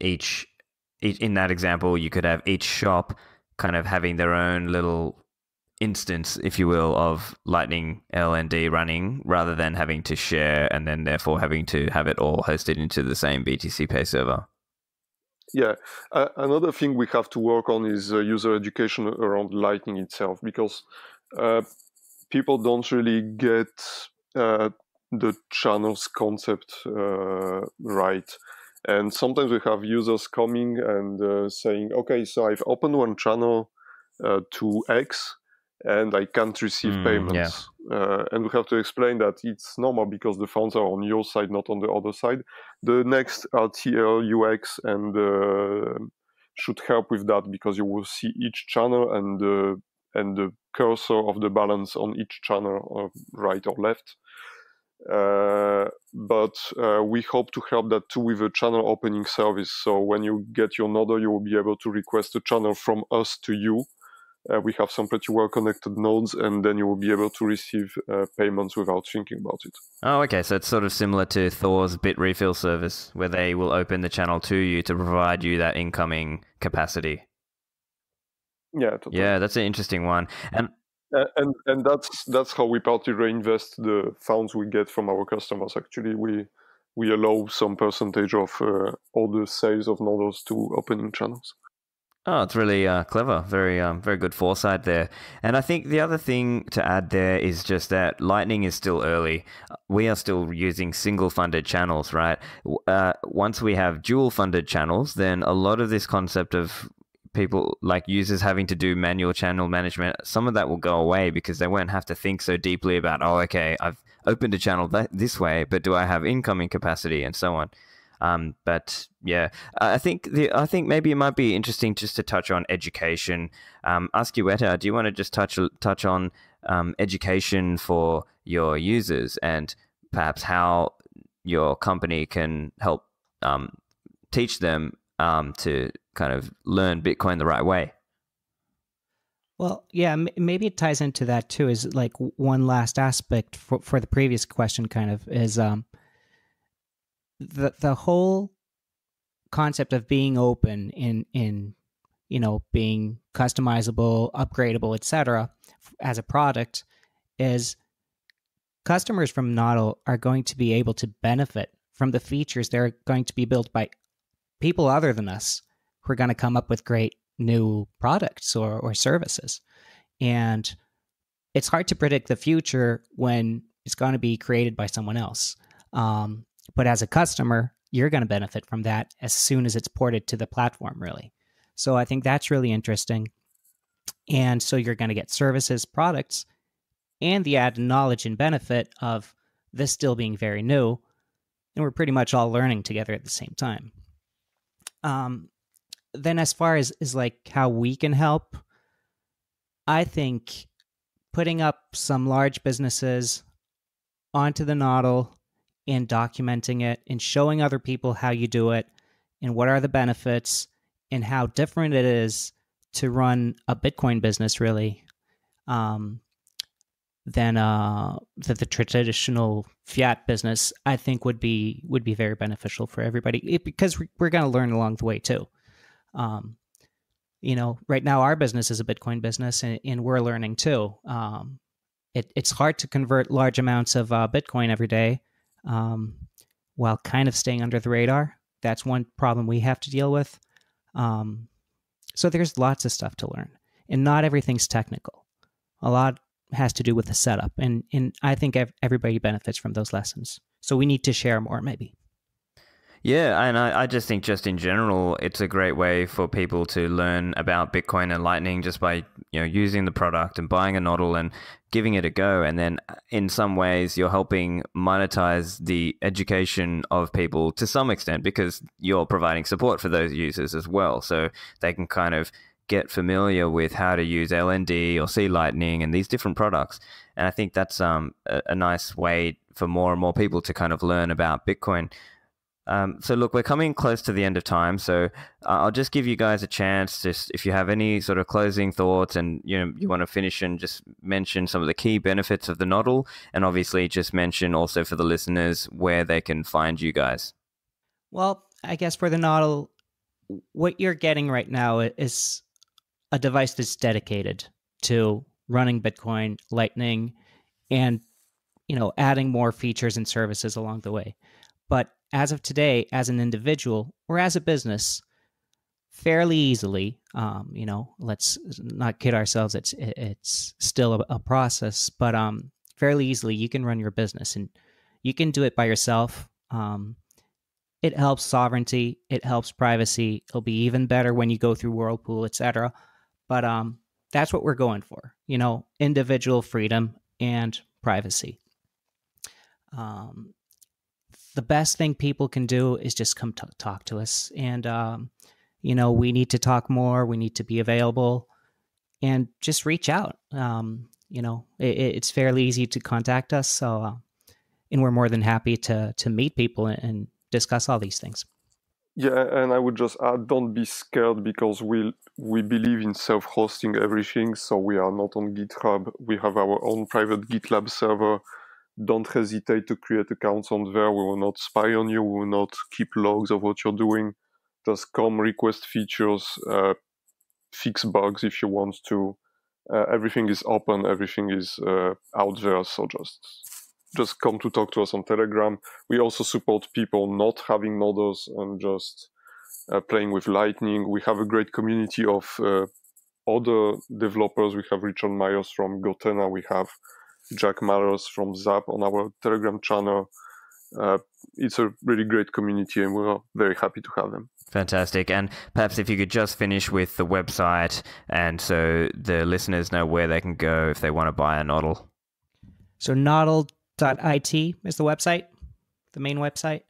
each in that example, you could have each shop kind of having their own little instance, if you will, of Lightning LND running, rather than having to share and then therefore having to have it all hosted into the same BTC Pay server. Yeah. Another thing we have to work on is user education around Lightning itself, because people don't really get the channels concept right. And sometimes we have users coming and saying, okay, so I've opened one channel to X and I can't receive payments. Yeah. And we have to explain that it's normal because the funds are on your side, not on the other side. The next RTL UX and should help with that, because you will see each channel and the cursor of the balance on each channel, right or left. But we hope to help that too with a channel opening service. So when you get your node, you will be able to request a channel from us to you. We have some pretty well connected nodes, and then you will be able to receive payments without thinking about it. Oh, okay. So it's sort of similar to Thor's bit refill service, where they will open the channel to you to provide you that incoming capacity. Yeah, totally. Yeah, that's an interesting one. And that's how we partly reinvest the funds we get from our customers. Actually, we allow some percentage of all the sales of nodes to opening channels. Oh, it's really clever. Very, very good foresight there. And I think the other thing to add there is just that Lightning is still early. We are still using single-funded channels, right? Once we have dual-funded channels, then a lot of this concept of people, like users, having to do manual channel management, some of that will go away because they won't have to think so deeply about, oh, okay, I've opened a channel this way, but do I have incoming capacity and so on. But yeah, I think maybe it might be interesting just to touch on education. Askuwheteau, do you want to just touch on education for your users and perhaps how your company can help teach them to kind of learn Bitcoin the right way? Well, yeah, maybe it ties into that too. Is like one last aspect for the previous question, kind of is the whole concept of being open in being customizable, upgradable, etc. as a product is customers from nodl are going to be able to benefit from the features that are going to be built by people other than us who are going to come up with great new products or services. And it's hard to predict the future when it's going to be created by someone else. But as a customer, you're going to benefit from that as soon as it's ported to the platform, really. So I think that's really interesting. And so you're going to get services, products, and the added knowledge and benefit of this still being very new. And we're pretty much all learning together at the same time. Then as far as like how we can help, I think putting up some large businesses onto the nodl and documenting it and showing other people how you do it and what are the benefits and how different it is to run a Bitcoin business, really, than the traditional fiat business, I think would be very beneficial for everybody, because we're going to learn along the way too. Right now our business is a Bitcoin business, and we're learning too. It's hard to convert large amounts of Bitcoin every day while kind of staying under the radar. That's one problem we have to deal with. So there's lots of stuff to learn, and not everything's technical. A lot has to do with the setup, and I think everybody benefits from those lessons. So we need to share more, maybe. Yeah, and I just think just in general, it's a great way for people to learn about Bitcoin and Lightning just by using the product and buying a nodl and giving it a go. And then in some ways, you're helping monetize the education of people to some extent, because you're providing support for those users as well. So they can kind of get familiar with how to use LND or C Lightning and these different products. And I think that's a nice way for more and more people to kind of learn about Bitcoin. So look, we're coming close to the end of time, so I'll just give you guys a chance, just if you have any sort of closing thoughts and you want to finish and just mention some of the key benefits of the nodl, and obviously just mention also for the listeners where they can find you guys. Well, I guess for the nodl, what you're getting right now is a device that's dedicated to running Bitcoin, Lightning, and adding more features and services along the way. But as of today, as an individual or as a business, fairly easily, let's not kid ourselves, it's still a process, but fairly easily you can run your business, and you can do it by yourself. It helps sovereignty, it helps privacy. It'll be even better when you go through Whirlpool, etc. But that's what we're going for, individual freedom and privacy. The best thing people can do is just come talk to us. And, we need to talk more. We need to be available, and just reach out. It's fairly easy to contact us. So, and we're more than happy to meet people and discuss all these things. Yeah, and I would just add, don't be scared, because we believe in self-hosting everything. So we are not on GitHub. We have our own private GitLab server. Don't hesitate to create accounts on there. We will not spy on you. We will not keep logs of what you're doing. Just come, request features, fix bugs if you want to. Everything is open. Everything is out there. So just come to talk to us on Telegram. We also support people not having nodls and just playing with Lightning. We have a great community of other developers. We have Richard Myers from Gotena. We have Jack Matters from Zap on our Telegram channel. It's a really great community, and we're very happy to have them. Fantastic. And perhaps if you could just finish with the website, and so the listeners know where they can go if they want to buy a nodl. So nodl.it is the website, the main website.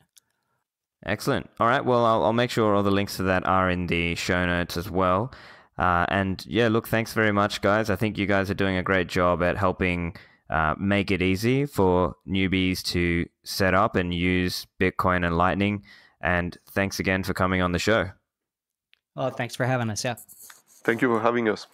Excellent. All right. Well, I'll make sure all the links to that are in the show notes as well. And yeah, look, thanks very much, guys. I think you guys are doing a great job at helping make it easy for newbies to set up and use Bitcoin and Lightning. And thanks again for coming on the show. Oh, thanks for having us. Yeah. Thank you for having us.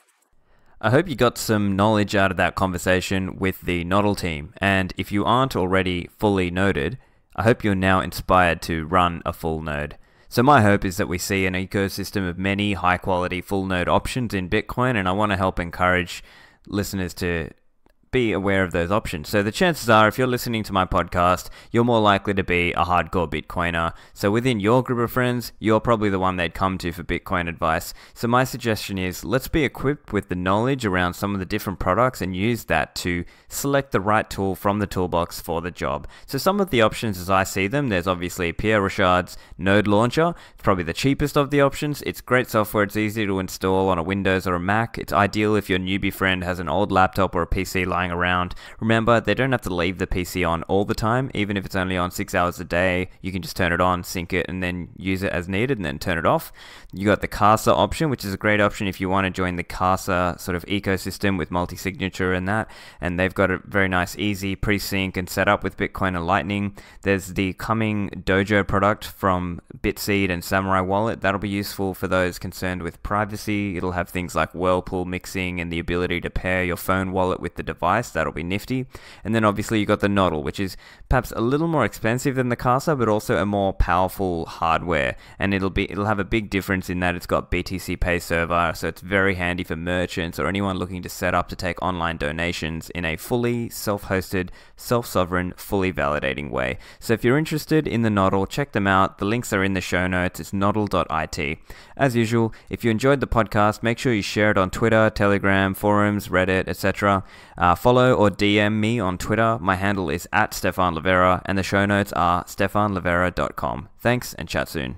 I hope you got some knowledge out of that conversation with the nodl team. And if you aren't already fully noded, I hope you're now inspired to run a full node. So my hope is that we see an ecosystem of many high-quality full node options in Bitcoin, and I want to help encourage listeners to be aware of those options. So the chances are, if you're listening to my podcast, you're more likely to be a hardcore Bitcoiner. So within your group of friends, you're probably the one they'd come to for Bitcoin advice. So my suggestion is, let's be equipped with the knowledge around some of the different products and use that to select the right tool from the toolbox for the job. So some of the options as I see them, there's obviously Pierre Rochard's Node Launcher. It's probably the cheapest of the options. It's great software. It's easy to install on a Windows or a Mac. It's ideal if your newbie friend has an old laptop or a PC lying around. Remember, they don't have to leave the PC on all the time. Even if it's only on 6 hours a day, you can just turn it on, sync it, and then use it as needed, and then turn it off. You got the Casa option, which is a great option if you want to join the Casa sort of ecosystem with multi-signature and that. And they've got a very nice, easy pre-sync and setup with Bitcoin and Lightning. There's the coming Dojo product from Bitseed and Samurai Wallet. That'll be useful for those concerned with privacy. It'll have things like whirlpool mixing and the ability to pair your phone wallet with the device. That'll be nifty. And then obviously you got the nodl, which is perhaps a little more expensive than the Casa, but also a more powerful hardware. And it'll have a big difference in that it's got BTC Pay server, so it's very handy for merchants or anyone looking to set up to take online donations in a fully self-hosted, self-sovereign, fully validating way. So if you're interested in the nodl, check them out. The links are in the show notes. It's nodl.it. As usual, if you enjoyed the podcast, make sure you share it on Twitter, Telegram, forums, Reddit, etc. Follow or DM me on Twitter. My handle is @Stephan Livera, and the show notes are stephanlivera.com. Thanks, and chat soon.